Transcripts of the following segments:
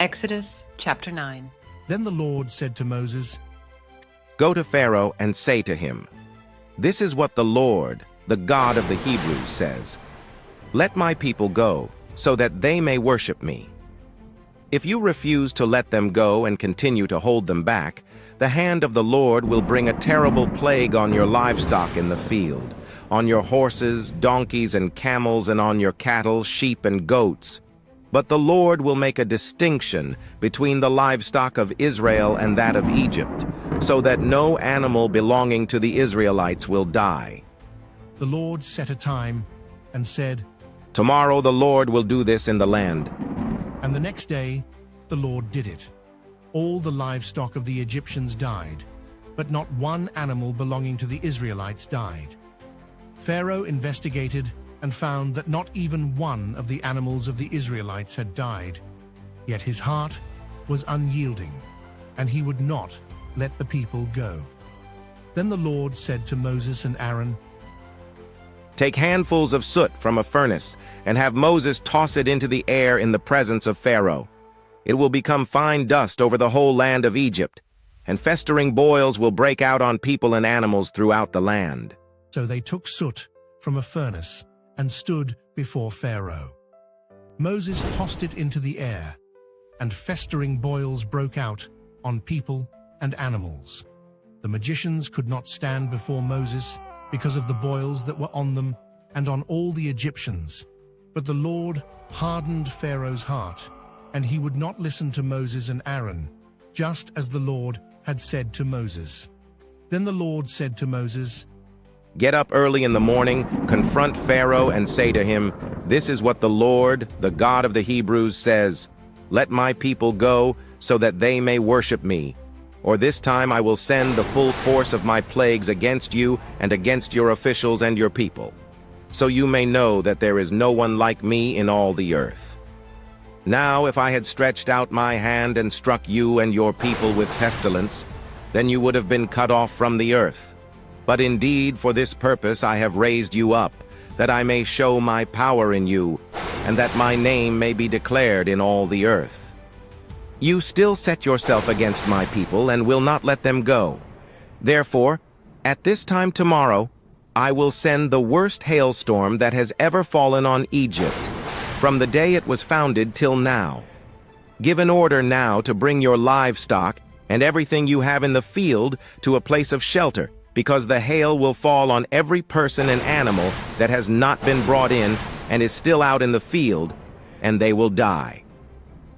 Exodus chapter 9. Then the Lord said to Moses, Go to Pharaoh and say to him, This is what the Lord, the God of the Hebrews, says. Let my people go, so that they may worship me. If you refuse to let them go and continue to hold them back, the hand of the Lord will bring a terrible plague on your livestock in the field, on your horses, donkeys, and camels, and on your cattle, sheep, and goats. But the Lord will make a distinction between the livestock of Israel and that of Egypt, so that no animal belonging to the Israelites will die. The Lord set a time and said, Tomorrow the Lord will do this in the land. And the next day the Lord did it. All the livestock of the Egyptians died, but not one animal belonging to the Israelites died. Pharaoh investigated and found that not even one of the animals of the Israelites had died. Yet his heart was unyielding, and he would not let the people go. Then the Lord said to Moses and Aaron, Take handfuls of soot from a furnace, and have Moses toss it into the air in the presence of Pharaoh. It will become fine dust over the whole land of Egypt, and festering boils will break out on people and animals throughout the land. So they took soot from a furnace and stood before Pharaoh. Moses tossed it into the air, and festering boils broke out on people and animals. The magicians could not stand before Moses because of the boils that were on them and on all the Egyptians. But the Lord hardened Pharaoh's heart, and he would not listen to Moses and Aaron, just as the Lord had said to Moses. Then the Lord said to Moses, Get up early in the morning, confront Pharaoh, and say to him, This is what the Lord, the God of the Hebrews, says. Let my people go, so that they may worship me. Or this time I will send the full force of my plagues against you and against your officials and your people, so you may know that there is no one like me in all the earth. Now if I had stretched out my hand and struck you and your people with pestilence, then you would have been cut off from the earth. But indeed for this purpose I have raised you up, that I may show my power in you, and that my name may be declared in all the earth. You still set yourself against my people and will not let them go. Therefore, at this time tomorrow, I will send the worst hailstorm that has ever fallen on Egypt, from the day it was founded till now. Give an order now to bring your livestock and everything you have in the field to a place of shelter, because the hail will fall on every person and animal that has not been brought in and is still out in the field, and they will die.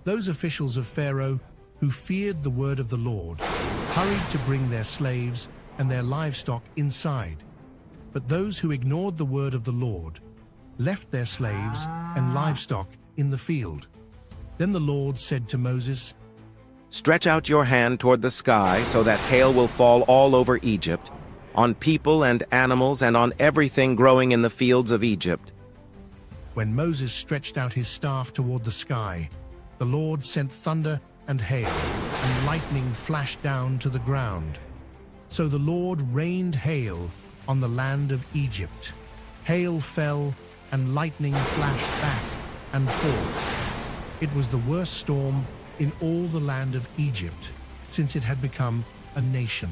Those officials of Pharaoh who feared the word of the Lord hurried to bring their slaves and their livestock inside. But those who ignored the word of the Lord left their slaves and livestock in the field. Then the Lord said to Moses, Stretch out your hand toward the sky so that hail will fall all over Egypt, on people and animals and on everything growing in the fields of Egypt. When Moses stretched out his staff toward the sky, the Lord sent thunder and hail, and lightning flashed down to the ground. So the Lord rained hail on the land of Egypt. Hail fell, and lightning flashed back and forth. It was the worst storm in all the land of Egypt, since it had become a nation.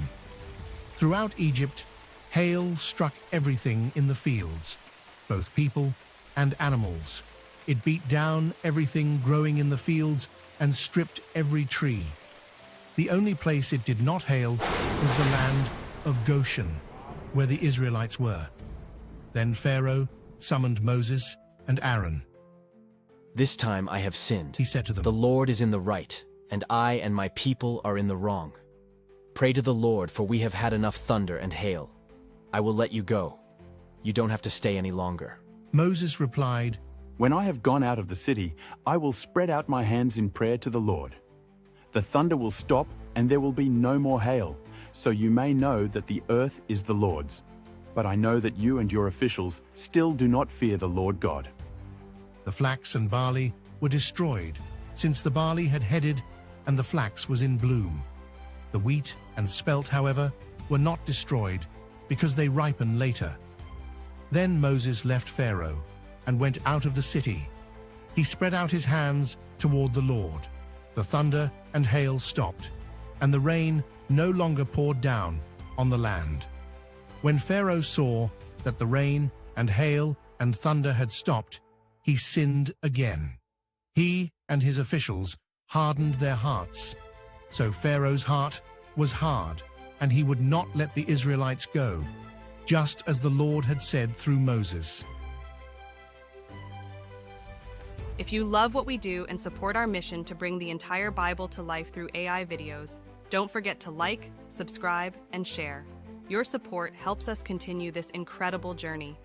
Throughout Egypt, hail struck everything in the fields, both people and animals. It beat down everything growing in the fields and stripped every tree. The only place it did not hail was the land of Goshen, where the Israelites were. Then Pharaoh summoned Moses and Aaron. This time I have sinned, He said to them, The Lord is in the right, and I and my people are in the wrong. Pray to the Lord, for we have had enough thunder and hail. I will let you go. You don't have to stay any longer. Moses replied, When I have gone out of the city, I will spread out my hands in prayer to the Lord. The thunder will stop, and there will be no more hail, so you may know that the earth is the Lord's. But I know that you and your officials still do not fear the Lord God. The flax and barley were destroyed, since the barley had headed and the flax was in bloom. The wheat and spelt, however, were not destroyed, because they ripen later. Then Moses left Pharaoh and went out of the city. He spread out his hands toward the Lord, The thunder and hail stopped, and the rain no longer poured down on the land. When Pharaoh saw that the rain and hail and thunder had stopped, he sinned again. He and his officials hardened their hearts. So Pharaoh's heart was hard, and he would not let the Israelites go, just as the Lord had said through Moses. If you love what we do and support our mission to bring the entire Bible to life through AI videos, don't forget to like, subscribe, and share. Your support helps us continue this incredible journey.